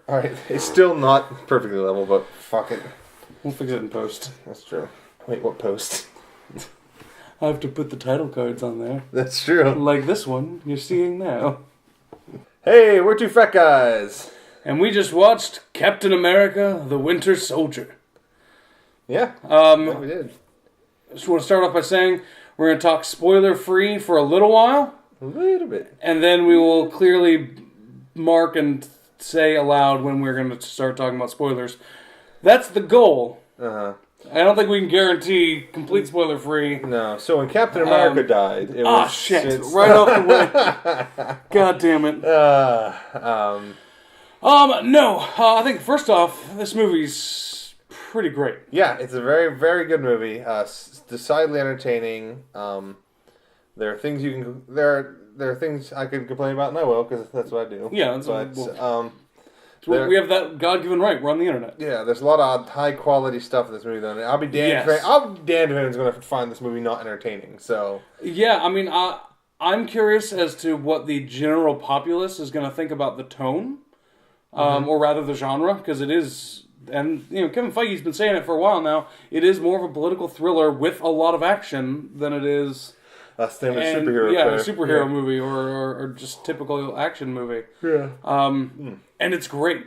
Alright, it's still not perfectly level, but fuck it. We'll fix it in post. That's true. Wait, what post? I have to put the title cards on there. That's true. Like this one you're seeing now. Hey, we're two fat guys. And we just watched Captain America, the Winter Soldier. Yeah, we did. Just want to start off by saying we're going to talk spoiler-free for a little while. A little bit. And then we will clearly mark and say aloud when we're going to start talking about spoilers. That's the goal. Uh-huh. I don't think we can guarantee complete spoiler-free. No, so when Captain America died, it was... shit. Right off the way. God damn it. No. I think, first off, this movie's pretty great. Yeah, it's a very, very good movie. Decidedly entertaining. There are things you can... There are things I can complain about, and I will, because that's what I do. Yeah, we have that God-given right. We're on the internet. Yeah, there's a lot of high-quality stuff in this movie, though. I'll be damned if anyone's going to find this movie not entertaining, so... Yeah, I mean, I'm curious as to what the general populace is going to think about the tone, or rather the genre, because it is... And, Kevin Feige's been saying it for a while now. It is more of a political thriller with a lot of action than it is... a superhero a superhero movie or just typical action movie. Yeah. And it's great.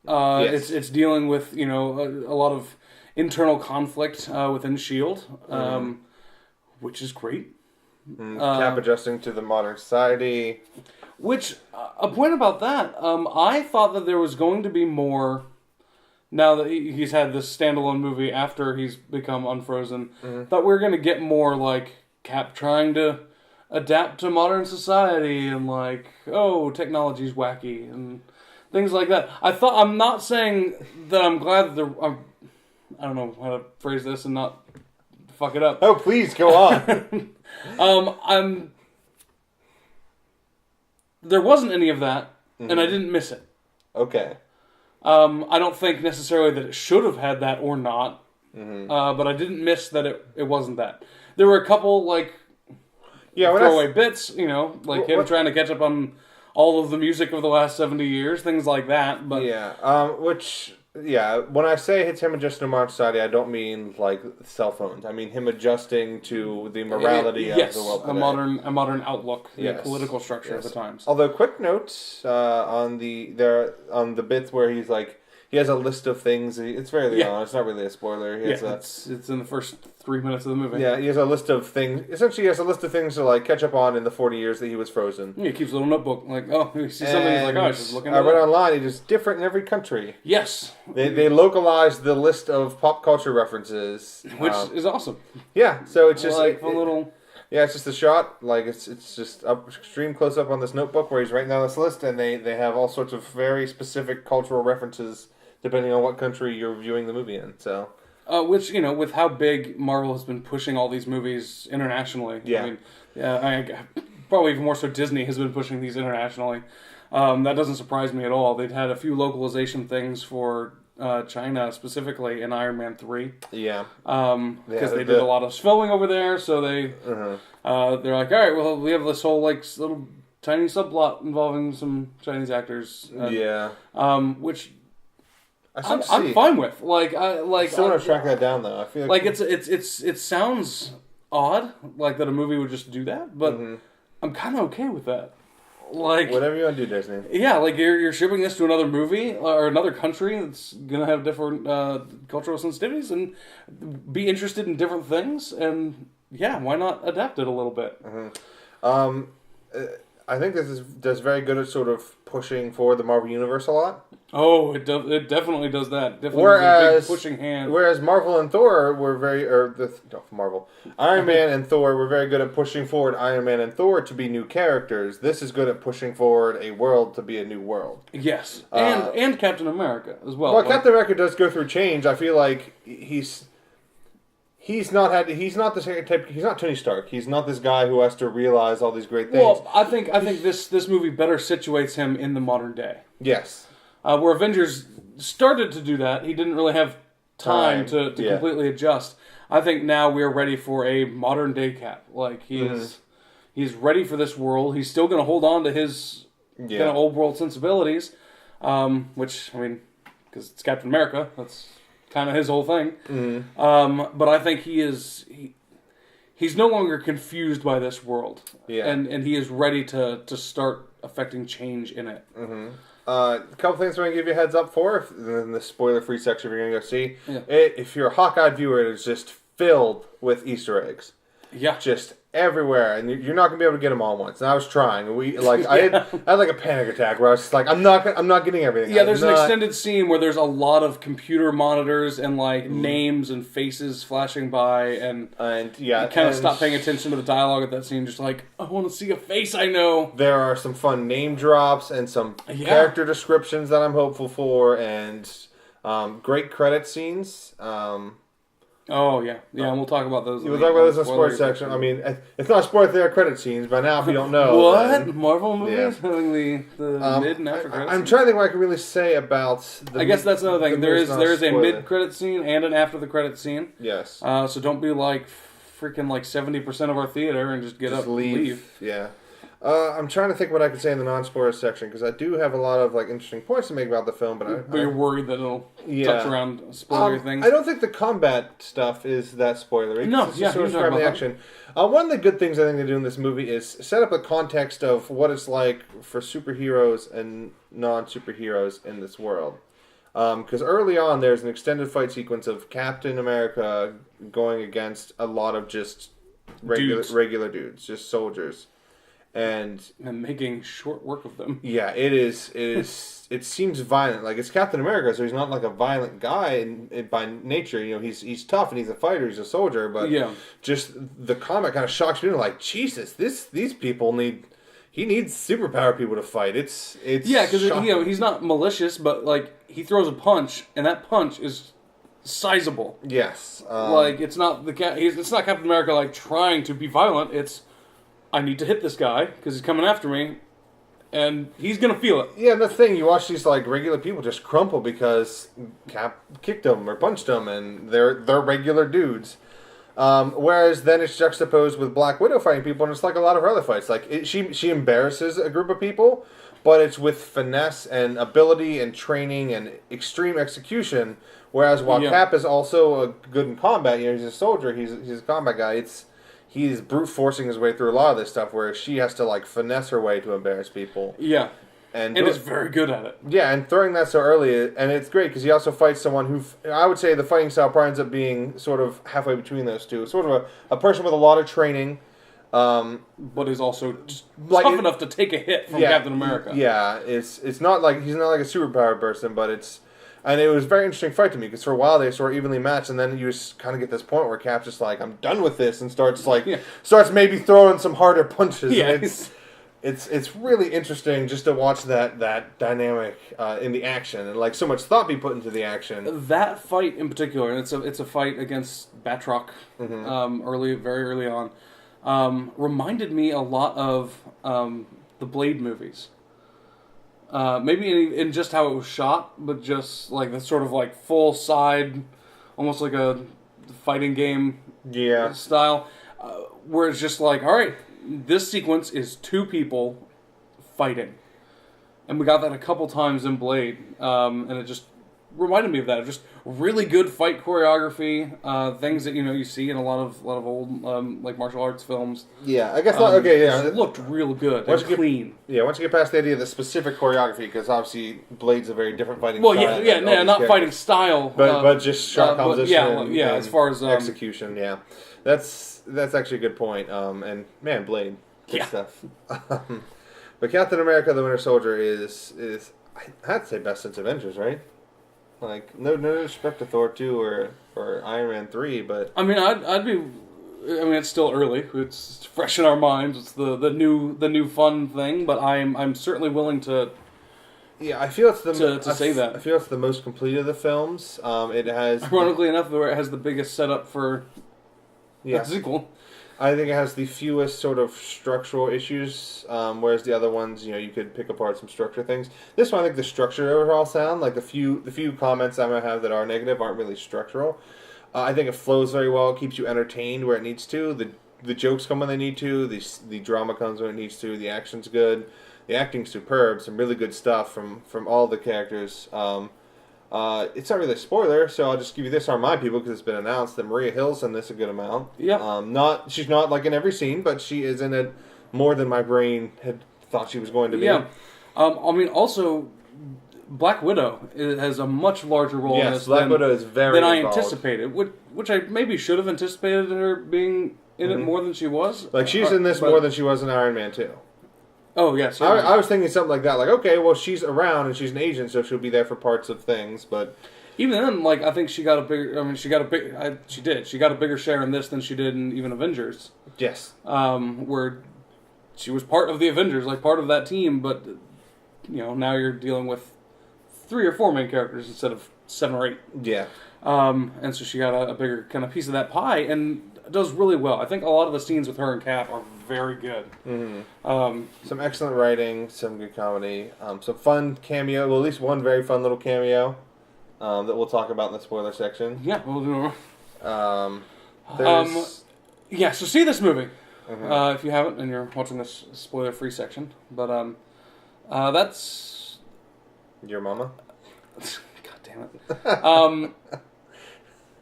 Yes. It's dealing with, a lot of internal conflict within S.H.I.E.L.D., which is great. Cap adjusting to the modern society. Which, a point about that, I thought that there was going to be more... Now that he's had this standalone movie after he's become unfrozen, that we're going to get more, like, Cap trying to adapt to modern society and, like, technology's wacky and things like that. I'm not saying that I'm glad that I don't know how to phrase this and not fuck it up. Oh, please, go on. There wasn't any of that, and I didn't miss it. Okay. I don't think necessarily that it should have had that or not, but I didn't miss that it wasn't that. There were a couple, like, throwaway bits, like him trying to catch up on all of the music of the last 70 years, things like that. But when I say it's him adjusting to modern society, I don't mean, like, cell phones. I mean him adjusting to the morality of the world today. a modern outlook, the political structure of the times. Although, quick note on the bits where he's like, he has a list of things. It's very on. It's not really a spoiler. It's in the first 3 minutes of the movie. Yeah, he has a list of things. Essentially, he has a list of things to, like, catch up on in the 40 years that he was frozen. Yeah, he keeps a little notebook. Like, he sees something, he's like, I should look into I read online, it is different in every country. Yes. They localized the list of pop culture references. Which is awesome. Yeah, so it's just... like, a little... Yeah, it's just a shot. Like, it's just extreme close-up on this notebook where he's writing down this list, and they have all sorts of very specific cultural references depending on what country you're viewing the movie in, so... Which, with how big Marvel has been pushing all these movies internationally. Yeah. I mean, probably even more so Disney has been pushing these internationally. That doesn't surprise me at all. They've had a few localization things for China, specifically in Iron Man 3. Yeah. Because they did a lot of filming over there, so they're like, all right, well, we have this whole, like, little tiny subplot involving some Chinese actors. Which... I'm fine with. I still want to track that down, though. I feel like it sounds odd, like that a movie would just do that, but I'm kind of okay with that. Like, whatever you want to do, Disney. Yeah, like you're shipping this to another movie or another country that's gonna have different cultural sensitivities and be interested in different things, and why not adapt it a little bit? I think this does very good at sort of pushing forward the Marvel Universe a lot. Oh, it definitely does that. Definitely whereas, a big pushing hand. Whereas Marvel and Thor were Iron Man and Thor were very good at pushing forward Iron Man and Thor to be new characters. This is good at pushing forward a world to be a new world. Yes, and Captain America as well. Well, Captain America does go through change. I feel like he's not Tony Stark. He's not this guy who has to realize all these great things. Well, I think this movie better situates him in the modern day. Yes. Where Avengers started to do that, he didn't really have time to completely adjust. I think now we're ready for a modern day Cap. Like he's ready for this world. He's still going to hold on to his kind of old world sensibilities, Which, I mean, because it's Captain America, that's kind of his whole thing. Mm-hmm. But I think he's no longer confused by this world. Yeah. And he is ready to start affecting change in it. Mm-hmm. A couple things I'm going to give you a heads up for in the spoiler-free section if you're going to go see. Yeah. If you're a Hawkeye viewer, it is just filled with Easter eggs. Yeah. Just everywhere, and you're not gonna be able to get them all at once. And I was trying. I had like a panic attack where I was just like, I'm not getting everything. Yeah, there's an extended scene where there's a lot of computer monitors and like names and faces flashing by, and yeah, you kind of stop paying attention to the dialogue at that scene. Just like, I want to see a face I know. There are some fun name drops and some character descriptions that I'm hopeful for, and great credit scenes. Oh, yeah. Yeah, and we'll talk about those. We'll talk about those in the sports section. I mean, it's not sports, they are credit scenes. By now, if you don't know. What? Then, Marvel movies having the mid and after credit I'm trying to think what I can really say about I guess that's another thing. There is a mid-credit scene and an after-the-credit scene. Yes. So don't be like freaking like 70% of our theater and just get up and leave. Yeah. I'm trying to think what I could say in the non-spoiler section, because I do have a lot of like interesting points to make about the film, but you're worried that it'll touch around spoilery things. I don't think the combat stuff is that spoilery. No, it's just sort of describing the action. One of the good things I think they do in this movie is set up a context of what it's like for superheroes and non-superheroes in this world. Because early on, there's an extended fight sequence of Captain America going against a lot of just regular dudes, just soldiers. And making short work of them. Yeah, it is. It seems violent. Like, it's Captain America, so he's not like a violent guy by nature. You know, he's tough and he's a fighter. He's a soldier. But just the combat kind of shocks me. Like, Jesus, these people need. He needs superpower people to fight. It's because he's not malicious, but like he throws a punch, and that punch is sizable. Yes, like it's not Captain America like trying to be violent. It's I need to hit this guy because he's coming after me, and he's gonna feel it. Yeah, and the thing, you watch these like regular people just crumple because Cap kicked them or punched them, and they're regular dudes. Whereas then it's juxtaposed with Black Widow fighting people, and it's like a lot of her other fights. Like she embarrasses a group of people, but it's with finesse and ability and training and extreme execution. Whereas while Cap is also good in combat, he's a soldier, he's a combat guy. He's brute forcing his way through a lot of this stuff, where she has to like finesse her way to embarrass people. Yeah, and is very good at it. Yeah, and throwing that so early, and it's great because he also fights someone who I would say the fighting style probably ends up being sort of halfway between those two. Sort of a person with a lot of training, but is also just tough enough to take a hit from Captain America. Yeah, it's not like he's not like a superpowered person, but it's. And it was a very interesting fight to me because for a while they sort of evenly matched, and then you just kind of get this point where Cap's just like, "I'm done with this," and starts maybe throwing some harder punches. Yeah, and it's really interesting just to watch that dynamic in the action, and like so much thought be put into the action. That fight in particular, and it's a fight against Batroc, very early on, reminded me a lot of the Blade movies. Maybe in just how it was shot, but just like the sort of like full side, almost like a fighting game style, where it's just like, all right, this sequence is two people fighting. And we got that a couple times in Blade, and it just reminded me of that. Just really good fight choreography, things that you see in a lot of old like martial arts films. Yeah, I guess not. Okay, yeah, it looked real good. Once clean. Once you get past the idea of the specific choreography, because obviously Blade's a very different fighting. Well, style. Not fighting style, but just shot composition. As far as execution. Yeah, that's actually a good point. And man, Blade, good stuff. But Captain America: The Winter Soldier is I had to say best since Avengers, right? Like no disrespect to Thor 2 or Iron Man 3, but I mean I'd be. I mean it's still early. It's fresh in our minds. It's the new fun thing, but I'm certainly willing to. Yeah, I feel it's say that. I feel it's the most complete of the films. It has, ironically enough, where it has the biggest setup for a sequel. I think it has the fewest sort of structural issues, whereas the other ones, you could pick apart some structure things. This one, I think the structure overall sound, like the few comments I might have that are negative aren't really structural. I think it flows very well. It keeps you entertained where it needs to. The jokes come when they need to. The drama comes when it needs to. The action's good. The acting's superb. Some really good stuff from all the characters. It's not really a spoiler, so I'll just give you this on my people because it's been announced that Maria Hill's in this a good amount. Yeah. She's not like in every scene, but she is in it more than my brain had thought she was going to be. Yeah. I mean, also, Black Widow has a much larger role in this Black Widow is very than I involved. anticipated, which I maybe should have anticipated her being in it more than she was. Like, she's in this more than she was in Iron Man 2. Oh, yes. I was thinking something like that. Like, okay, well, she's around and she's an agent, so she'll be there for parts of things, but... Even then, like, I think she got a bigger... I mean, she got a bigger share in this than she did in even Avengers. Yes. Where she was part of the Avengers, like, part of that team, but, now you're dealing with 3 or 4 main characters instead of 7 or 8. Yeah. And so she got a bigger kind of piece of that pie, and does really well. I think a lot of the scenes with her and Cap are very good. Mm-hmm. Some excellent writing, some good comedy, some fun cameo. Well, at least one very fun little cameo that we'll talk about in the spoiler section. Yeah, we'll do. There's... So see this movie if you haven't, and you're watching this spoiler-free section. But that's your mama. God damn it.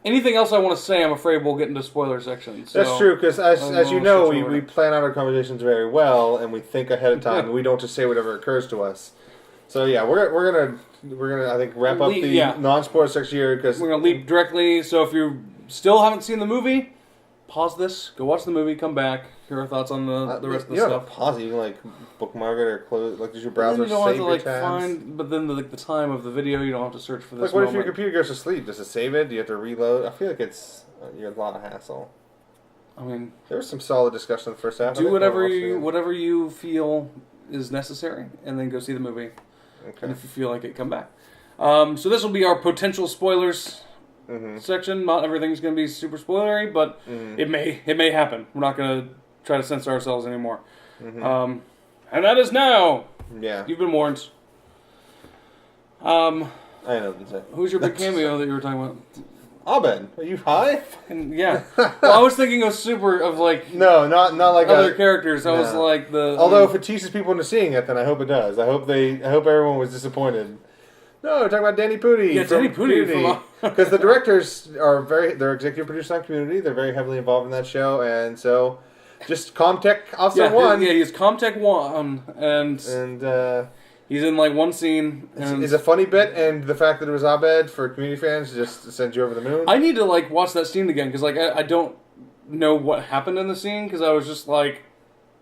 Anything else I want to say, I'm afraid we'll get into spoiler sections. So that's true, because as you know, we plan out our conversations very well, and we think ahead of time, and we don't just say whatever occurs to us. So yeah, we're gonna I think wrap up the non-spoiler section here, because we're gonna leap directly. So if you still haven't seen the movie, pause this, go watch the movie, come back, hear our thoughts on the rest of the stuff. You don't have to pause it. You can like bookmark it or close. Like, does your browser save your tabs? But then the time of the video, you don't have to search for this. Like, what if your computer goes to sleep? Does it save it? Do you have to reload? I feel like it's a lot of hassle. I mean, there was some solid discussion in the first half. Do whatever you feel is necessary, and then go see the movie. Okay. And if you feel like it, come back. So this will be our potential spoilers section. Not everything's going to be super spoilery, but it may happen. We're not going to try to censor ourselves anymore. And that is now. Yeah. You've been warned. I know what to say. Who's your big cameo that you were talking about? Abed. Are you high? Yeah. Well, I was thinking of like... No, not like other characters. I was like the... Although if it teases people into seeing it, then I hope it does. I hope everyone was disappointed. No, we're talking about Danny Pudi. Yeah, Danny Pudi. Because the directors they're executive producers on Community. They're very heavily involved in that show, and so just Comtech Officer 1. Yeah, he's Comtech 1, and he's in like one scene. It's a funny bit, and the fact that it was Abed for Community fans just sends you over the moon. I need to like watch that scene again because like I don't know what happened in the scene because I was just like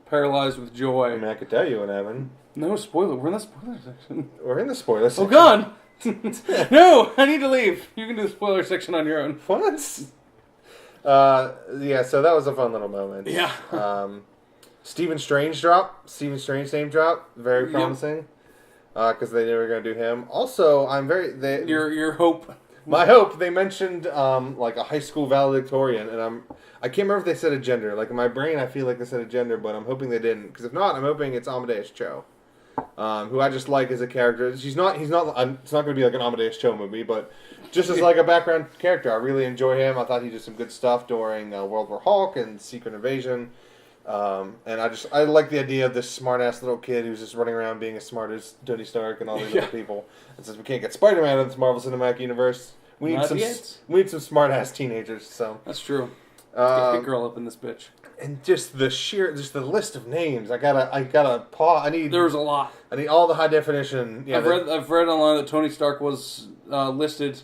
paralyzed with joy. I mean, I could tell you what happened. No spoiler. We're in the spoiler section. We're in the spoiler section. Oh God! No, I need to leave. You can do the spoiler section on your own. What? Yeah, so that was a fun little moment. Yeah. Stephen Strange name drop. Very promising. Because they knew we were going to do him. Also, I'm very... Your hope. My hope, they mentioned like a high school valedictorian, and I can't remember if they said a gender. Like, in my brain, I feel like they said a gender, but I'm hoping they didn't. Because if not, I'm hoping it's Amadeus Cho. Who I just like as a character. It's not going to be like an Amadeus Cho movie, but just as like a background character, I really enjoy him. I thought he did some good stuff during World War Hulk and Secret Invasion, and I like the idea of this smart ass little kid who's just running around being as smart as Tony Stark and all these other people. And since we can't get Spider-Man in this Marvel Cinematic Universe, we need some smart ass teenagers. So that's true. Let's get big girl up in this bitch. And just the list of names. I gotta pause. There's a lot. I need all the high definition. Yeah, I've read online that Tony Stark was listed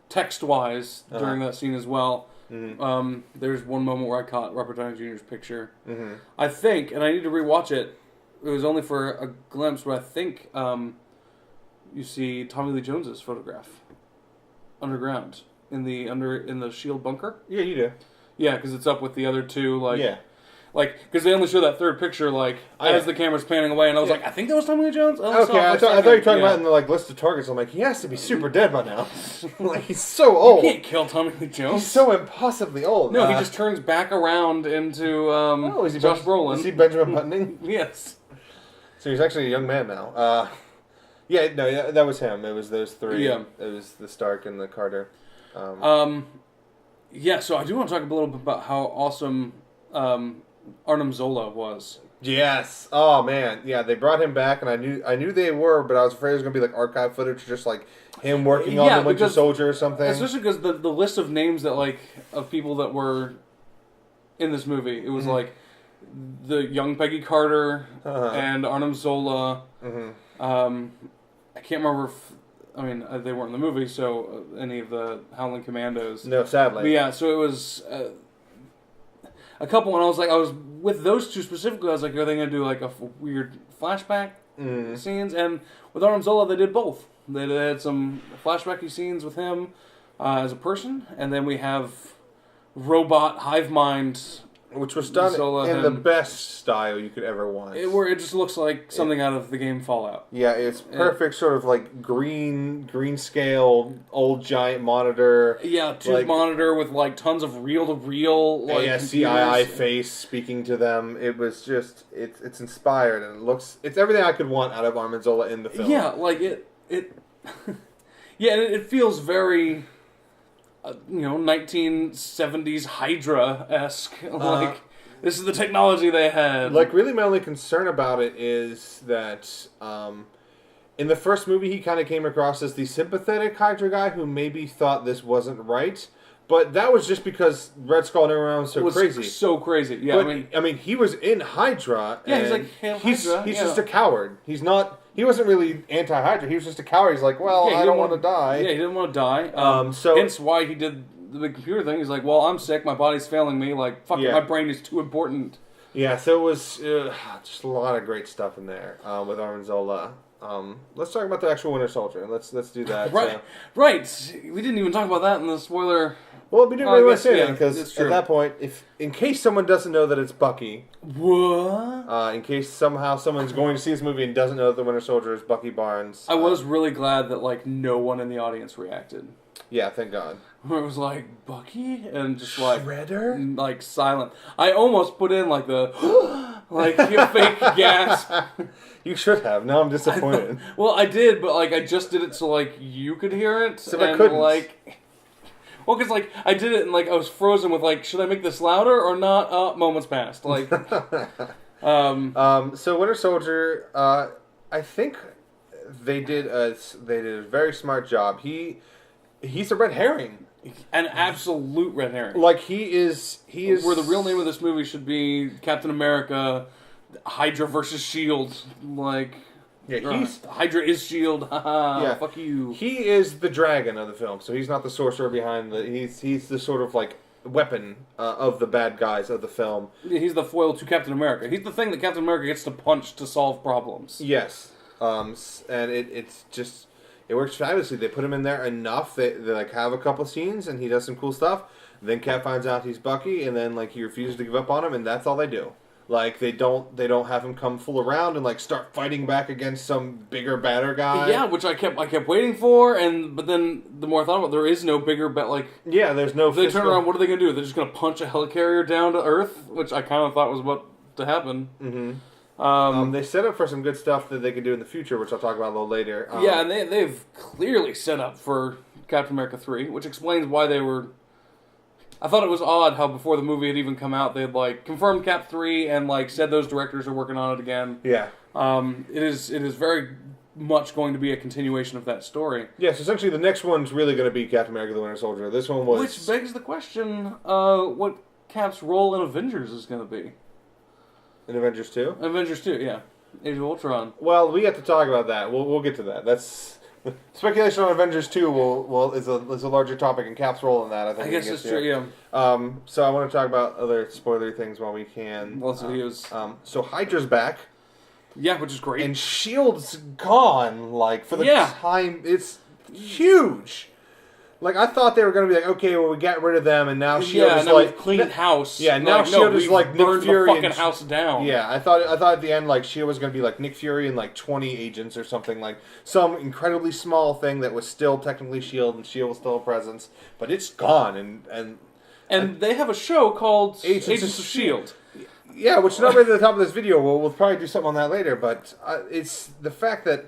text-wise during that scene as well. Mm-hmm. There's one moment where I caught Robert Downey Jr.'s picture. Mm-hmm. I think, and I need to rewatch it. It was only for a glimpse, but I think you see Tommy Lee Jones's photograph underground in the S.H.I.E.L.D. bunker. Yeah, you do. Yeah, because it's up with the other two, because they only show that third picture, as the camera's panning away, and I was like, I think that was Tommy Lee Jones? Okay, I thought you were talking about in the, list of targets. I'm like, he has to be super dead by now. He's so old. You can't kill Tommy Lee Jones. He's so impossibly old. No, he just turns back around into is he Josh Brolin. Is he Benjamin Buttoning? Yes. So he's actually a young man now. That was him. It was those three. Yeah. It was the Stark and the Carter. Yeah, so I do want to talk a little bit about how awesome Arnim Zola was. Yes. Oh man. Yeah, they brought him back, and I knew they were, but I was afraid it was gonna be like archive footage, just like him working on Yeah, the Winter because- Soldier or something. Especially because the list of names that like of people that were in this movie, it was like the young Peggy Carter and Arnim Zola. I can't remember if they weren't in the movie, so any of the Howling Commandos. No, sadly. But yeah, so it was a couple, and I was with those two specifically. I was like, are they going to do like a weird flashback scenes? And with Arnim Zola, they did both. They had some flashbacky scenes with him as a person, and then we have robot hive mind, Which was done Zola in the him. best style you could ever want. where it just looks like something out of the game Fallout. Yeah, it's perfect, sort of like green scale, old giant monitor. Yeah, tube Like- monitor with like tons of reel to reel like ASCII computers. face speaking to them. It was just it's inspired, and it's everything I could want out of Arnim Zola in the film. Yeah, like it yeah, and it feels very 1970s Hydra-esque. Like this is the technology they had. Like, really, my only concern about it is that in the first movie, he kind of came across as the sympathetic Hydra guy who maybe thought this wasn't right. But that was just because Red Skull and everyone was so was crazy. so crazy. Yeah, But, I mean, he was in Hydra. Yeah, he's and like, "Hail he's Hydra," He's yeah. just a coward. He's not. He wasn't really anti-Hydra. He was just a coward. He's like, well, he I didn't don't want to die. Yeah, he didn't want to die. So- hence why he did the big computer thing. He's like, well, I'm sick. My body's failing me. Like, fuck it, Yeah. my brain is too important. Yeah, so it was just a lot of great stuff in there with Arnim Zola. Let's talk about the actual Winter Soldier. Let's do that. Right, So- right. We didn't even talk about that in the spoiler. Well, we didn't I really want guess, to say yeah, that because it's true. at that point, if in case someone doesn't know that it's Bucky, What? in case somehow someone's going to see this movie and doesn't know that the Winter Soldier is Bucky Barnes, I was really glad that like no one in the audience reacted. yeah, thank God. Where it was like Bucky and just like Shredder? like silent. I almost put in like the like a fake gasp. You should have. Now I'm disappointed. Well, I did, but like I just did it so like you could hear it. So I and, couldn't. Like, well, because like I did it and like I was frozen with like, should I make this louder or not? Moments passed. Like, So Winter Soldier, I think they did a very smart job. He's a red herring. an absolute red herring. Like he is. Where the real name of this movie should be Captain America, Hydra versus Shield. Like, Yeah, he's Hydra is Shield. Haha. Yeah. Fuck you. he is the dragon of the film. So he's not the sorcerer behind the. He's the sort of like weapon of the bad guys of the film. He's the foil to Captain America. He's the thing that Captain America gets to punch to solve problems. Yes. And it's just it works fabulously. They put him in there enough that they like have a couple scenes and he does some cool stuff. Then Cap finds out he's Bucky, and then like he refuses to give up on him, and that's all they do. Like they don't have him come fool around and like start fighting back against some bigger, badder guy. Yeah, which I kept waiting for, but then the more I thought about it, there is no bigger bet. Like, Yeah, there's no. if they turn physical- around, what are they going to do? They're just going to punch a helicarrier down to Earth, which I kind of thought was about to happen. Mm-hmm. They set up for some good stuff that they could do in the future, which I'll talk about a little later. Yeah, and they've clearly set up for Captain America 3, which explains why they were... I thought it was odd how before the movie had even come out, they'd like confirmed Cap 3 and like said those directors are working on it again. Yeah. It is very much going to be a continuation of that story. Yes, essentially the next one's really going to be Captain America: The Winter Soldier. This one was Which begs the question, what Cap's role in Avengers is going to be. in Avengers 2. Avengers 2, yeah. Age of Ultron. Well, we have to talk about that. We'll get to that. That's speculation on Avengers 2 is a larger topic, and Cap's role in that. I think I we guess can it's get true, to. yeah. So I want to talk about other spoilery things while we can. Well, so he was... So Hydra's back, yeah, which is great. and Shield's gone. Like for the Yeah. time, it's huge. Like I thought they were going to be like, okay, well we got rid of them, and now Shield yeah, is now like we've cleaned house. Yeah, now like, Shield is we've like Nick burned Fury the and fucking house down. Yeah, I thought at the end like Shield was going to be like Nick Fury and like 20 agents or something, like some incredibly small thing that was still technically Shield and Shield was still a presence, but it's gone And they have a show called Agents Agents of of S.H.I.E.L.D. yeah, which is not right at the top of this video. We'll probably do something on that later, but it's the fact that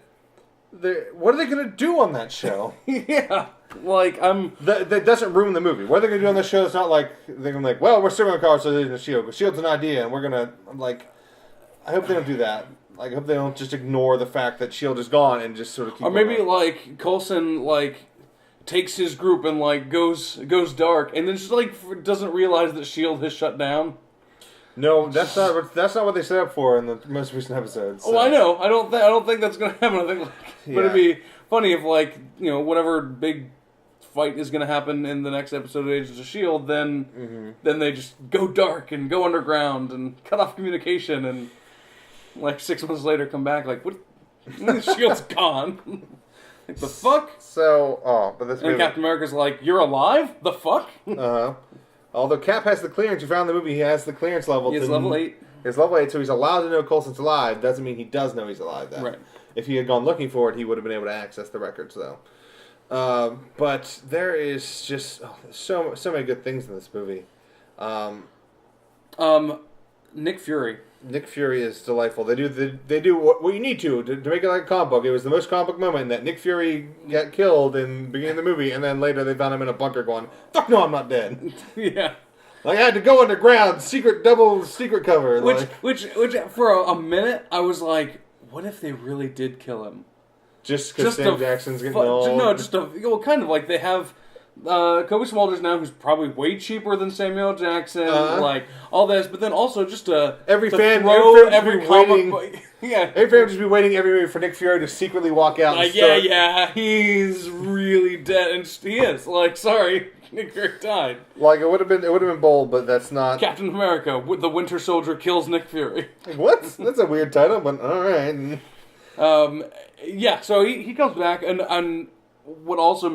what are they going to do on that show? yeah. Like, That doesn't ruin the movie. What are they going to do on the show? It's not like they're going to be like, well, we're still going to call it Agents of S.H.I.E.L.D. because Shield's an idea, and we're going to like. I hope they don't do that. Like, I hope they don't just ignore the fact that S.H.I.E.L.D. is gone and just sort of keep Or maybe, going. like, Coulson, like, takes his group and, like, goes dark, and then just, like, doesn't realize that S.H.I.E.L.D. has shut down. No, that's not what they set up for in the most recent episodes. So. Oh, I know. I don't think that's gonna happen. I think, like, but Yeah. it'd be funny if, like, you know, whatever big fight is gonna happen in the next episode of Agents of S.H.I.E.L.D., then they just go dark and go underground and cut off communication and, like, 6 months later come back like, what? S.H.I.E.L.D.'s gone. Like, the fuck? So, but this And movie. Captain America's like, you're alive? The fuck? Although Cap has the clearance, you found in the movie, he has the clearance level. He is level 8. He's level 8, so he's allowed to know Coulson's alive. Doesn't mean he does know he's alive, then. Right. If he had gone looking for it, he would have been able to access the records, though. But there is just so many good things in this movie. Nick Fury. Nick Fury is delightful. They do what you need to make it like a comic book. It was the most comic book moment that Nick Fury got killed in the beginning of the movie, and then later they found him in a bunker going, "Fuck no, I'm not dead." Yeah. Like I had to go underground, double secret cover. Which for a minute I was like, what if they really did kill him? Just because Sam Jackson's getting old. No, kind of like they have Kobe Smulders now, who's probably way cheaper than Samuel Jackson, like all this, but then also just every to fan throw every comic waiting. book, yeah. Every fan would just be waiting every movie for Nick Fury to secretly walk out. Like, and start. yeah, he's really dead, and he is. Like, sorry, Nick Fury died. Like it would have been bold, but that's not. Captain America, the Winter Soldier kills Nick Fury. Like, what? That's a weird title, but all right. Yeah, so he comes back, and what also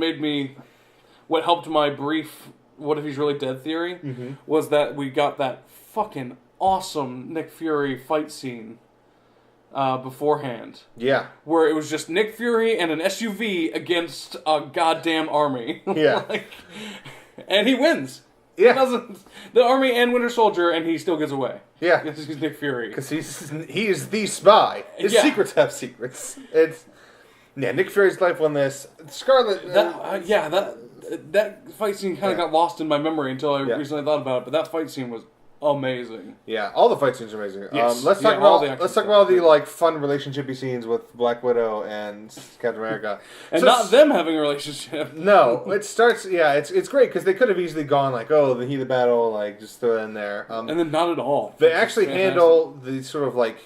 what helped my brief "what if he's really dead" theory was that we got that fucking awesome Nick Fury fight scene beforehand. Yeah. Where it was just Nick Fury and an SUV against a goddamn army. Yeah. And he wins. Yeah. He doesn't, the army and Winter Soldier, and he still gets away. Yeah. Because he's Nick Fury. Because he is the spy. His secrets have secrets. Nick Fury's life on this. Scarlet. That fight scene kind of got lost in my memory until I recently thought about it. But that fight scene was amazing. Yeah, all the fight scenes are amazing. Yes. Let's talk all about the like fun relationshipy scenes with Black Widow and Captain America, and not them having a relationship. No, it starts. Yeah, it's great because they could have easily gone like, oh, the heat of the battle, like just throw it in there. And then not at all. They actually handle the sort of like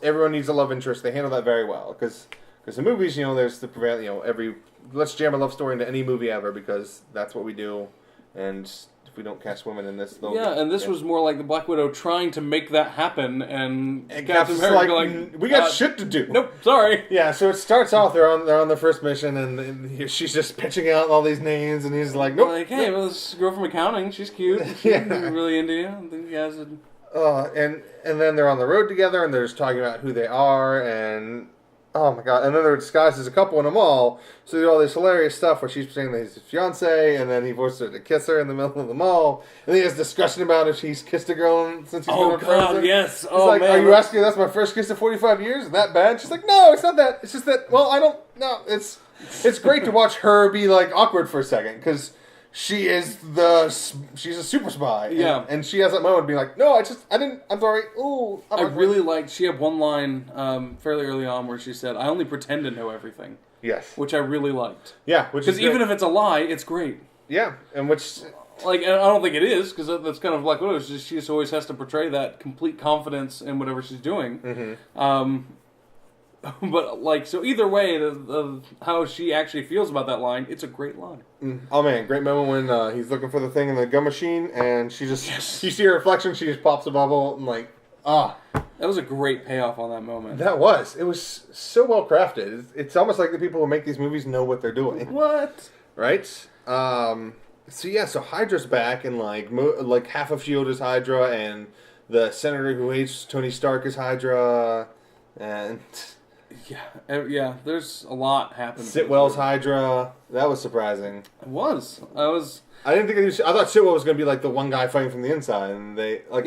everyone needs a love interest. They handle that very well because in movies, there's the let's jam a love story into any movie ever because that's what we do, and if we don't cast women in this, and this was more like the Black Widow trying to make that happen, and Captain America like we got shit to do. Nope, sorry. Yeah, so it starts off they're on their first mission, and she's just pitching out all these names, and he's like, nope. Like, hey, well, this girl from accounting, she's cute. Yeah, really into you. I think you guys would... and then they're on the road together, and they're just talking about who they are, and oh my god! And then they're disguised as a couple in a mall, so they do all this hilarious stuff where she's pretending that he's his fiance, and then he forces her to kiss her in the middle of the mall, and then he has discussion about if he's kissed a girl since he's been in prison. Yes! He's like, man, are you asking? That's my first kiss in 45 years? Is that bad? She's like, no, it's not that. It's just that. Well, I don't. No, it's great to watch her be like awkward for a second because she's a super spy. Yeah. And she has that moment being like, no, I'm sorry. Ooh. I really liked, she had one line fairly early on where she said, I only pretend to know everything. Yes. Which I really liked. Yeah. Because even if it's a lie, it's great. Yeah. And which... Like, and I don't think it is, because that's kind of like, she just always has to portray that complete confidence in whatever she's doing. Mm-hmm. But, like, so either way, of how she actually feels about that line, it's a great line. Oh, man, great moment when he's looking for the thing in the gun machine, and she just, you see her reflection, she just pops a bubble, and like, That was a great payoff on that moment. It was so well crafted. It's almost like the people who make these movies know what they're doing. What? Right? So Hydra's back, and like half of S.H.I.E.L.D. is Hydra, and the senator who hates Tony Stark is Hydra, and Yeah. There's a lot happening. Sitwell's Hydra, that was surprising. It was. I didn't think I thought Sitwell was going to be like the one guy fighting from the inside, and they I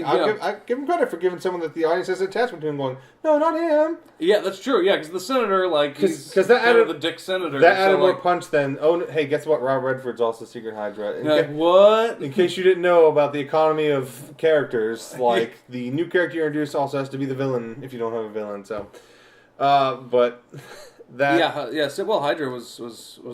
give him credit for giving someone that the audience has an attachment to him, going, no, not him. Yeah, that's true. Yeah, because the senator, because that added the dick senator. That added more punch than hey, guess what? Rob Redford's also Secret Hydra. What? In case you didn't know about the economy of characters, like the new character you introduce also has to be the villain if you don't have a villain. So, but. Sitwell Hydra was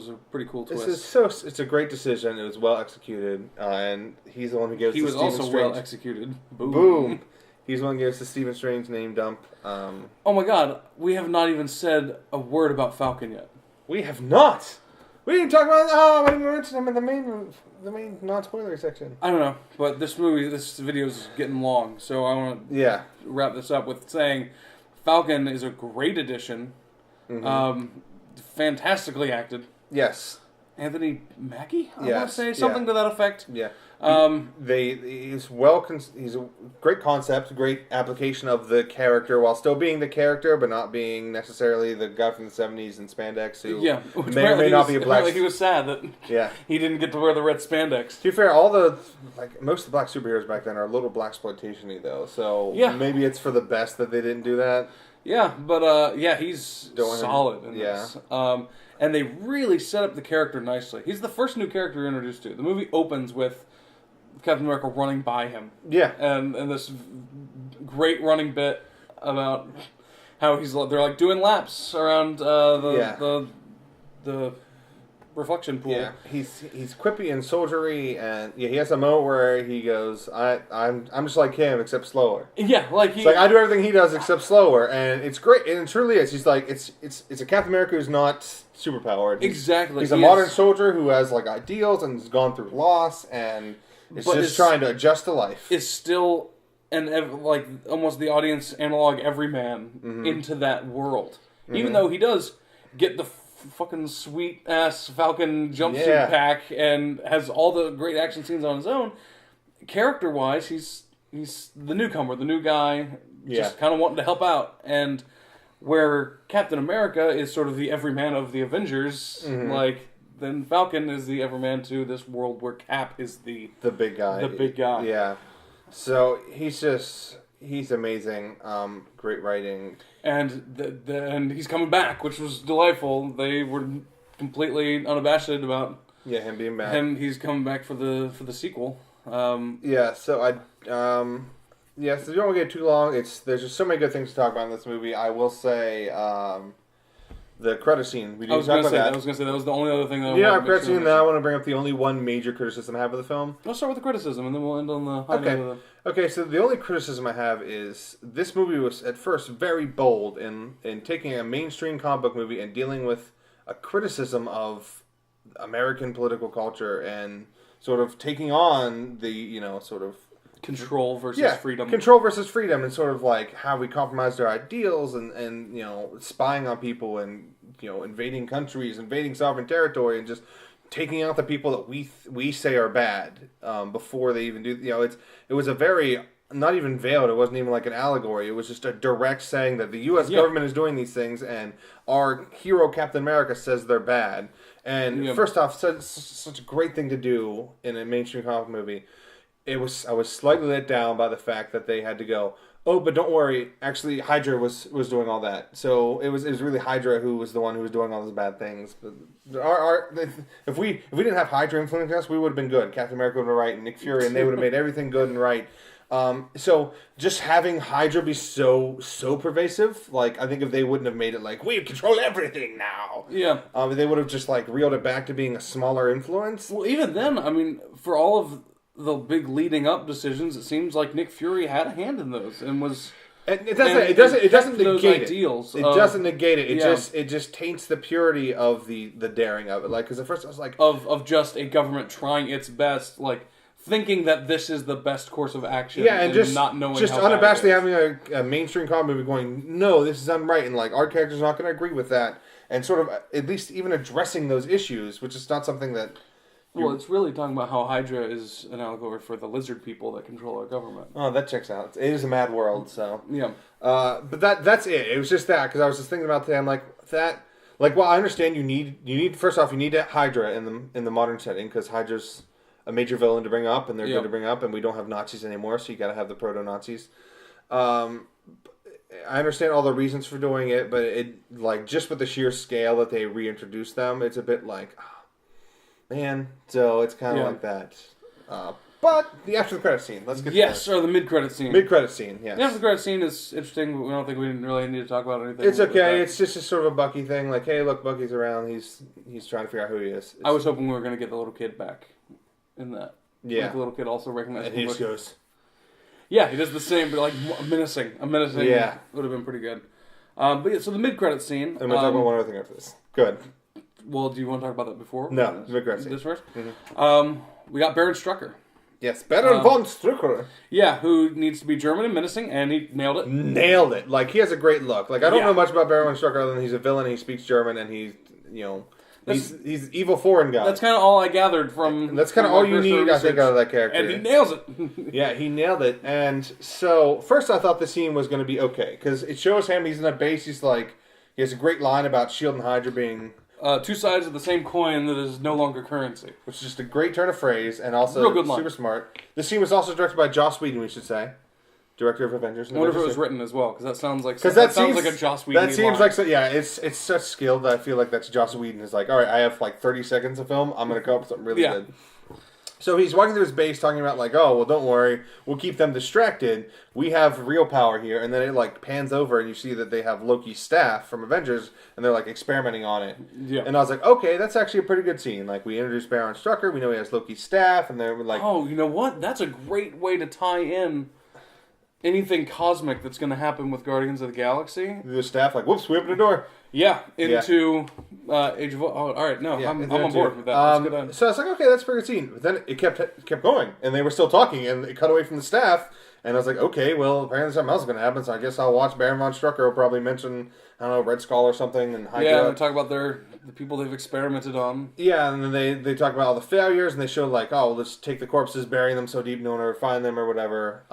a pretty cool twist. It's a great decision. It was well executed, and he's the one who gives. He the was Stephen also Strange. well executed. Boom. He's the one who gives the Stephen Strange name dump. Oh my God, we have not even said a word about Falcon yet. We have not. We didn't talk about. Oh, I didn't mention him in the main non-spoiler section. I don't know, but this video is getting long, so I want to wrap this up with saying Falcon is a great addition. Mm-hmm. Fantastically acted. Yes. Anthony Mackie? I want to say something to that effect. Yeah. He's a great concept, great application of the character while still being the character, but not being necessarily the guy from the 70s in spandex who may or may not be a black. He was sad that he didn't get to wear the red spandex. To be fair, most of the black superheroes back then are a little blaxploitation-y though, so maybe it's for the best that they didn't do that. Yeah, but he's solid in this. And they really set up the character nicely. He's the first new character you're introduced to. The movie opens with Captain America running by him. Yeah. And this great running bit about how they're like doing laps around the reflection pool. Yeah, he's quippy and soldiery, and he has a moment where he goes, I'm just like him except slower. Yeah, it's like I do everything he does except slower, and it's great, and it truly is. He's like it's a Captain America who's not superpowered. Exactly. He's a modern soldier who has like ideals and has gone through loss and is trying to adjust to life. It's still almost the audience analog everyman into that world, even though he does get the fucking sweet ass Falcon jumpsuit pack and has all the great action scenes on his own. Character wise, he's the newcomer, the new guy, just kind of wanting to help out. And where Captain America is sort of the everyman of the Avengers, then Falcon is the everyman to this world where Cap is the big guy. The big guy. Yeah. So he's amazing. Great writing. And he's coming back, which was delightful. They were completely unabashed about him being back. He's coming back for the sequel. So we don't want to get too long. There's just so many good things to talk about in this movie. I will say the credit scene. I was going to say that was the only other thing that credit scene. Then I want to bring up the only one major criticism I have of the film. Let's start with the criticism, and then we'll end on the high note of the... Okay, so the only criticism I have is this movie was at first very bold in taking a mainstream comic book movie and dealing with a criticism of American political culture and sort of taking on the sort of control versus freedom. Control versus freedom, and sort of like how we compromise their ideals and spying on people and invading countries, invading sovereign territory, and just taking out the people that we say are bad before they even do. It was a very not even veiled. It wasn't even like an allegory. It was just a direct saying that the U.S. government is doing these things, and our hero Captain America says they're bad. And first off, such a great thing to do in a mainstream comic movie. I was slightly let down by the fact that they had to go, oh, but don't worry. Actually, Hydra was doing all that. So it was really Hydra who was the one who was doing all those bad things. But if we didn't have Hydra influencing us, we would have been good. Captain America would have been right, and Nick Fury, and they would have made everything good and right. So just having Hydra be so pervasive, like I think if they wouldn't have made it like we control everything now, they would have just like reeled it back to being a smaller influence. Well, even then, I mean, for all of the big leading up decisions, it seems like Nick Fury had a hand in those and was. It doesn't negate ideals. It doesn't negate it. It just taints the purity of the daring of it. Like because at first I was like of just a government trying its best, like thinking that this is the best course of action. Yeah, and just not knowing just how unabashedly having a mainstream comic movie going, no, this is unright, and like our character's not going to agree with that, and sort of at least even addressing those issues, which is not something that. Well, it's really talking about how Hydra is an allegory for the lizard people that control our government. Oh, that checks out. It is a mad world, so. Yeah. But that's it. It was just that, because I was just thinking about that. I'm like, that. Like, well, I understand you need first off, you need Hydra in the modern setting, because Hydra's a major villain to bring up, and they're good to bring up, and we don't have Nazis anymore, so you got to have the proto-Nazis. I understand all the reasons for doing it, but it, like, just with the sheer scale that they reintroduced them, it's a bit like, oh, man. So it's kind of like that. But the after the credit scene, let's get to or the mid credit scene. Mid credit scene, yes. The after the credit scene is interesting, but we don't think we really need to talk about anything. It's okay. It's just a sort of a Bucky thing. Like, hey, look, Bucky's around. He's trying to figure out who he is. I was hoping we were going to get the little kid back in that. Yeah. Like the little kid also recognized. And he just goes. Yeah, he does the same, but like menacing. A menacing. Yeah. Would have been pretty good. But yeah, so the mid credit scene. I'm going to talk about one other thing after this. Go ahead. Well, do you want to talk about that before? No, mid credit scene. This first. Mm-hmm. We got Baron Strucker. Yes, Baron von Strucker. Yeah, who needs to be German and menacing, and he nailed it. Nailed it. Like, he has a great look. Like, I don't know much about Baron von Strucker other than he's a villain, he speaks German, and he's, you know, he's evil foreign guy. That's kind of all I gathered from. That's kind of all you need, I think, out of that character. And he nails it. Yeah, he nailed it. And so, first I thought the scene was going to be okay, because it shows him, he's in a base, he has a great line about S.H.I.E.L.D. and Hydra being... two sides of the same coin that is no longer currency. Which is just a great turn of phrase, and also real good line. Super smart. This scene was also directed by Joss Whedon, we should say. Director of Avengers. I wonder if it was written as well, because that sounds like a Joss Whedon. That seems line. Like, yeah, it's such skill that I feel like that's Joss Whedon is like, all right, I have like 30 seconds of film, I'm going to come up with something really good. So he's walking through his base talking about like, oh, well, don't worry, we'll keep them distracted. We have real power here. And then it like pans over and you see that they have Loki's staff from Avengers and they're like experimenting on it. Yeah. And I was like, okay, that's actually a pretty good scene. Like we introduced Baron Strucker, we know he has Loki's staff, and they're like, oh, you know what? That's a great way to tie in anything cosmic that's going to happen with Guardians of the Galaxy. The staff like, whoops, we opened the door. Yeah, into Age of... Oh, all right, no, yeah, I'm on board with that. So I was like, okay, that's a pretty good scene. But then it kept going, and they were still talking, and it cut away from the staff, and I was like, okay, well, apparently something else is going to happen, so I guess I'll watch Baron von Strucker. Will probably mention, I don't know, Red Skull or something, and Hydra. Yeah, and talk about the people they've experimented on. Yeah, and then they talk about all the failures, and they show like, oh, let's take the corpses, bury them so deep no one will ever find them or whatever.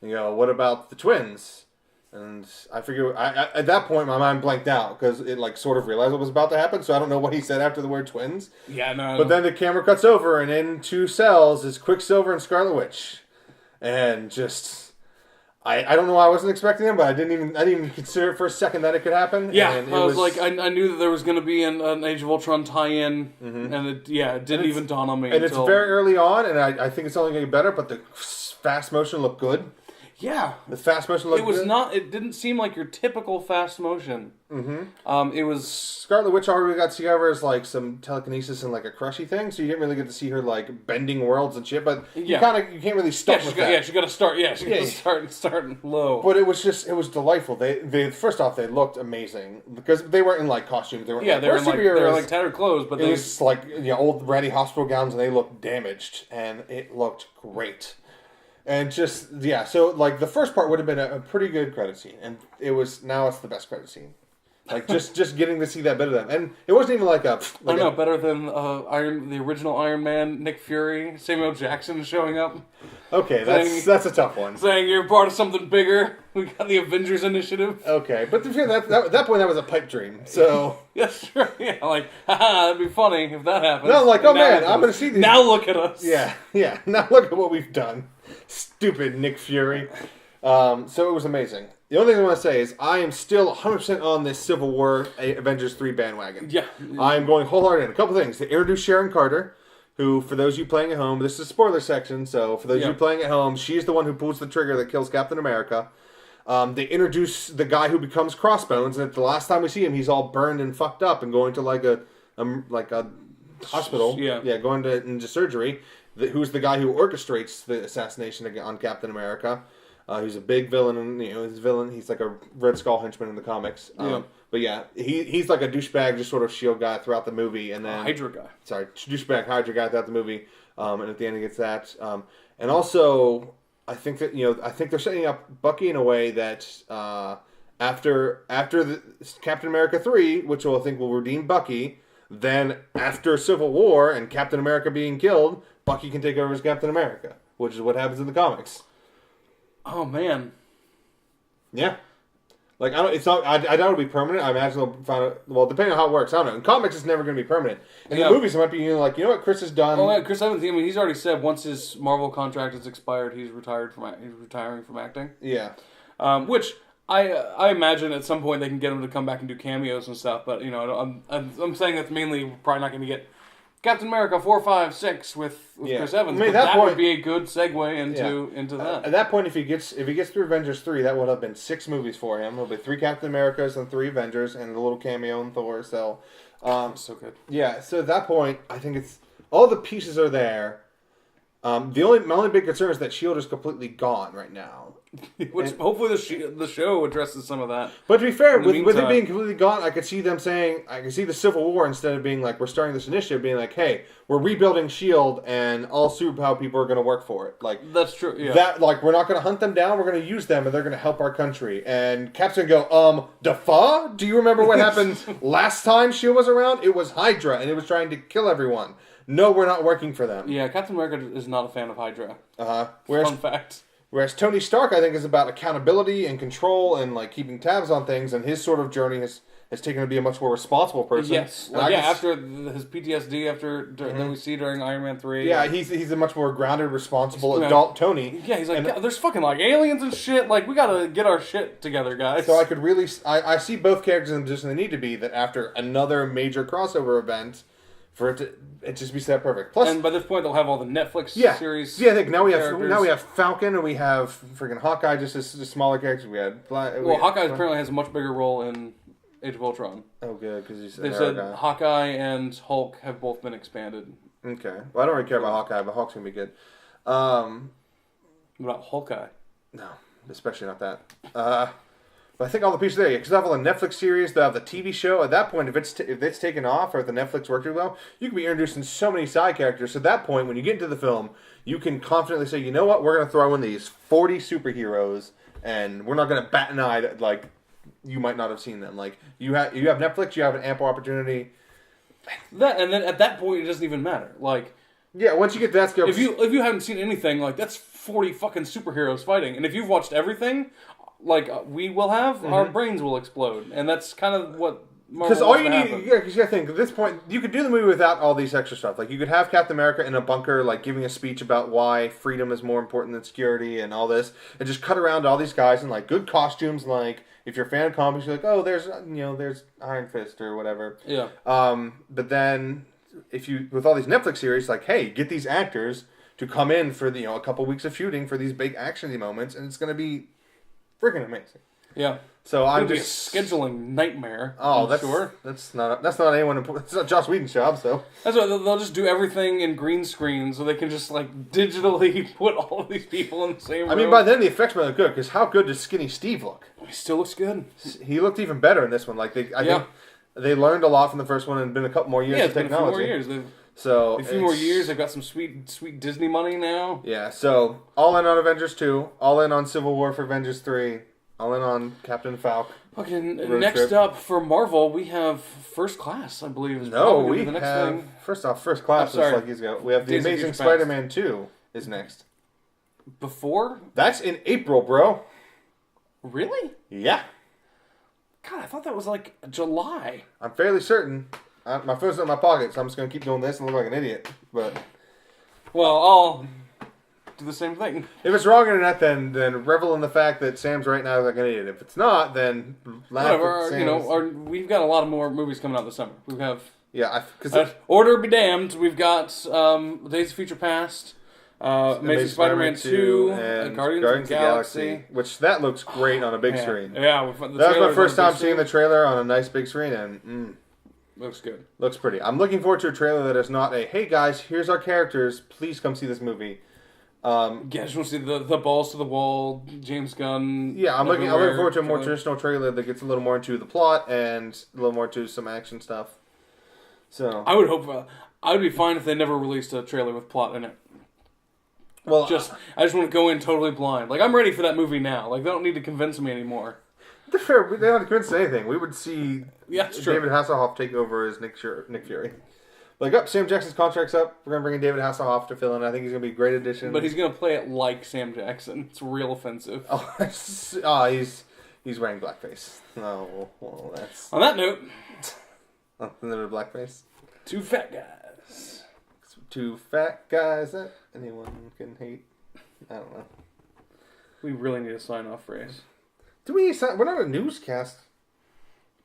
You know, what about the twins? And I figure, at that point, my mind blanked out because it like sort of realized what was about to happen. So I don't know what he said after the word twins. Yeah, no. But then the camera cuts over, and in two cells is Quicksilver and Scarlet Witch, and just I don't know why I wasn't expecting them, but I didn't even consider it for a second that it could happen. Yeah, and I was like, I knew that there was going to be an Age of Ultron tie-in, and it didn't even dawn on me. And it's very early on, and I think it's only going to get better. But the fast motion looked good. Yeah, the fast motion looked good. It was not. It didn't seem like your typical fast motion. Mm-hmm. It was Scarlet Witch already got to see her as like some telekinesis and like a crushy thing, so you didn't really get to see her like bending worlds and shit. But you can't really start with that. Yeah, she got to start. Yeah, she got to start low. But it was delightful. They first off they looked amazing because they weren't in like costumes. They were they were like tattered clothes, but it was like old ratty hospital gowns, and they looked damaged, and it looked great. And just, so, like, the first part would have been a pretty good credit scene. And it's the best credit scene. Like, just getting to see that bit of them. And it wasn't even like a... I don't know, better than the original Iron Man, Nick Fury, Samuel Jackson showing up. Okay, that's a tough one. Saying you're part of something bigger. We got the Avengers Initiative. Okay, but at that point, that was a pipe dream, so... Yes, sure, yeah, like, haha, that'd be funny if that happens. No, I'm like, oh man, I'm going to see these... Now look at us. Yeah, now look at what we've done. Stupid Nick Fury. So it was amazing. The only thing I want to say is I am still 100% on this Civil War Avengers 3 bandwagon. Yeah. I'm going wholehearted in. A couple things. They introduced Sharon Carter, who, for those of you playing at home, this is a spoiler section, so for those of you playing at home, she's the one who pulls the trigger that kills Captain America. They introduce the guy who becomes Crossbones, and the last time we see him, he's all burned and fucked up and going to like a hospital. Yeah, going into surgery. Who's the guy who orchestrates the assassination on Captain America. He's a big villain, and he's like a Red Skull henchman in the comics. But yeah, he's like a douchebag, just sort of shield guy throughout the movie, and then Hydra guy. Sorry, douchebag Hydra guy throughout the movie, and at the end he gets that. And also, I think they're setting up Bucky in a way that after the Captain America 3, which I think will redeem Bucky. then after Civil War and Captain America being killed, Bucky can take over as Captain America, which is what happens in the comics. Oh man. Yeah. Like, I doubt it'll be permanent. I imagine they'll find out, well, depending on how it works. I don't know. In comics, it's never going to be permanent. In the movies, it might be, like, you know what Chris has done? Oh, yeah, Chris Evans, I mean, he's already said once his Marvel contract is expired, he's retiring from acting. Yeah. Which I imagine at some point they can get him to come back and do cameos and stuff, but, I'm saying that's mainly probably not going to get Captain America 4, 5, 6 with Chris Evans. I mean, that would be a good segue into that. At that point, if he gets through Avengers 3, that would have been 6 movies for him. It'll be 3 Captain Americas and 3 Avengers and a little cameo in Thor. So, so good. Yeah. So at that point, I think it's all the pieces are there. My only big concern is that Shield is completely gone right now. Which hopefully the show addresses some of that. But to be fair, with it being completely gone, I could see them saying, I could see the Civil War instead of being like, we're starting this initiative, being like, hey, we're rebuilding S.H.I.E.L.D. and all superpower people are going to work for it. Like, that's true, yeah. That, like, we're not going to hunt them down, we're going to use them and they're going to help our country. And Cap's going to go, Dafa? Do you remember what happened last time S.H.I.E.L.D. was around? It was Hydra and it was trying to kill everyone. No, we're not working for them. Yeah, Captain America is not a fan of Hydra. Fun fact. Whereas Tony Stark, I think, is about accountability and control and like keeping tabs on things, and his sort of journey has taken to be a much more responsible person. Yes, after his PTSD that we see during Iron Man 3. Yeah, he's a much more grounded, responsible adult Tony. Yeah, he's like, there's fucking like aliens and shit. Like, we gotta get our shit together, guys. So I could really, I see both characters in the position they need to be. That after another major crossover event, for it just be set perfect. Plus, and by this point, they'll have all the Netflix series. Yeah, I think now we have Falcon and we have freaking Hawkeye, just smaller characters. Hawkeye apparently has a much bigger role in Age of Ultron. Oh, good, because they said Hawkeye and Hulk have both been expanded. Okay, well, I don't really care about Hawkeye, but Hulk's gonna be good. What about Hawkeye? No, especially not that. But I think all the pieces are there, because they have all the Netflix series, they have the TV show. At that point, if it's taken off, or if the Netflix worked really well, you can be introducing so many side characters. So at that point, when you get into the film, you can confidently say, you know what, we're going to throw in these 40 superheroes, and we're not going to bat an eye that, like, you might not have seen them. Like, you have Netflix, you have an ample opportunity. And then at that point, it doesn't even matter. Like, yeah, once you get to that scale, if you haven't seen anything, like, that's 40 fucking superheroes fighting, and if you've watched everything, like we will have, our brains will explode, and that's kind of what Marvel. Because all you need, because you think at this point you could do the movie without all these extra stuff. Like you could have Captain America in a bunker, like giving a speech about why freedom is more important than security and all this, and just cut around all these guys in like good costumes. Like if you're a fan of comics, you're like, oh, there's Iron Fist or whatever. Yeah. But then if you with all these Netflix series, like, hey, get these actors to come in for a couple weeks of shooting for these big actiony moments, and it's going to be freaking amazing. Yeah. So I'm just a scheduling nightmare. Oh, that's not anyone. It's not Joss Whedon's job. So that's why they'll just do everything in green screen, so they can just like digitally put all of these people in the same room. I mean, by then the effects might look good, because how good does Skinny Steve look? He still looks good. He looked even better in this one. Like I think they learned a lot from the first one, and been a couple more years of technology. Been a few more years. They've got some sweet Disney money now. Yeah, so all in on Avengers 2, all in on Civil War for Avengers 3, all in on Captain Falcon. Okay, next up for Marvel, we have First Class, I believe. We the next thing. First off, First Class looks like he's going. We have The Amazing Spider-Man 2 is next. Before? That's in April, bro. Really? Yeah. God, I thought that was like July. I'm fairly certain. My phone's not in my pocket, so I'm just going to keep doing this and look like an idiot. But well, I'll do the same thing. If it's wrong internet, then revel in the fact that Sam's right now like an idiot. If it's not, then laugh at Sam's. We've got a lot of more movies coming out this summer. We have Order be damned. We've got Days of Future Past, Amazing Spider-Man 2, and Guardians of the Galaxy. Which that looks great on a big screen. Yeah, that was my first time seeing the trailer on a nice big screen, and looks good. Looks pretty. I'm looking forward to a trailer that is not a, hey guys, here's our characters, please come see this movie. I just want to see the balls to the wall, James Gunn. Yeah, I'm looking forward to a more traditional trailer that gets a little more into the plot and a little more into some action stuff. So I would hope. I would be fine if they never released a trailer with plot in it. Well, I just want to go in totally blind. Like, I'm ready for that movie now. Like, they don't need to convince me anymore. Fair, they don't have to convince anything. We would see Yeah, it's true. David Hasselhoff take over as Nick Fury. Like, up, Sam Jackson's contract's up. We're going to bring in David Hasselhoff to fill in. I think he's going to be a great addition. But he's going to play it like Sam Jackson. It's real offensive. He's wearing blackface. Oh, well, that's... On that note... Another blackface? 2 fat guys. 2 fat guys that anyone can hate. I don't know. We really need a sign-off phrase. We're not a newscast.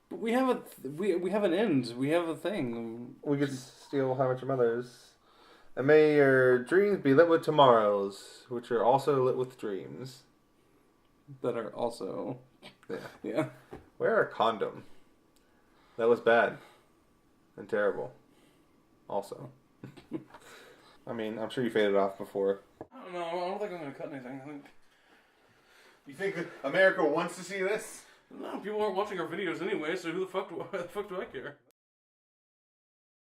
But we have we have an end. We have a thing. We could steal How Much Your Mother's. And may your dreams be lit with tomorrows, which are also lit with dreams. That are also... Yeah. Yeah. Wear a condom. That was bad. And terrible. Also. I mean, I'm sure you faded off before. I don't know. I don't think I'm going to cut anything. You think that America wants to see this? No, people aren't watching our videos anyway, so who the fuck do I care?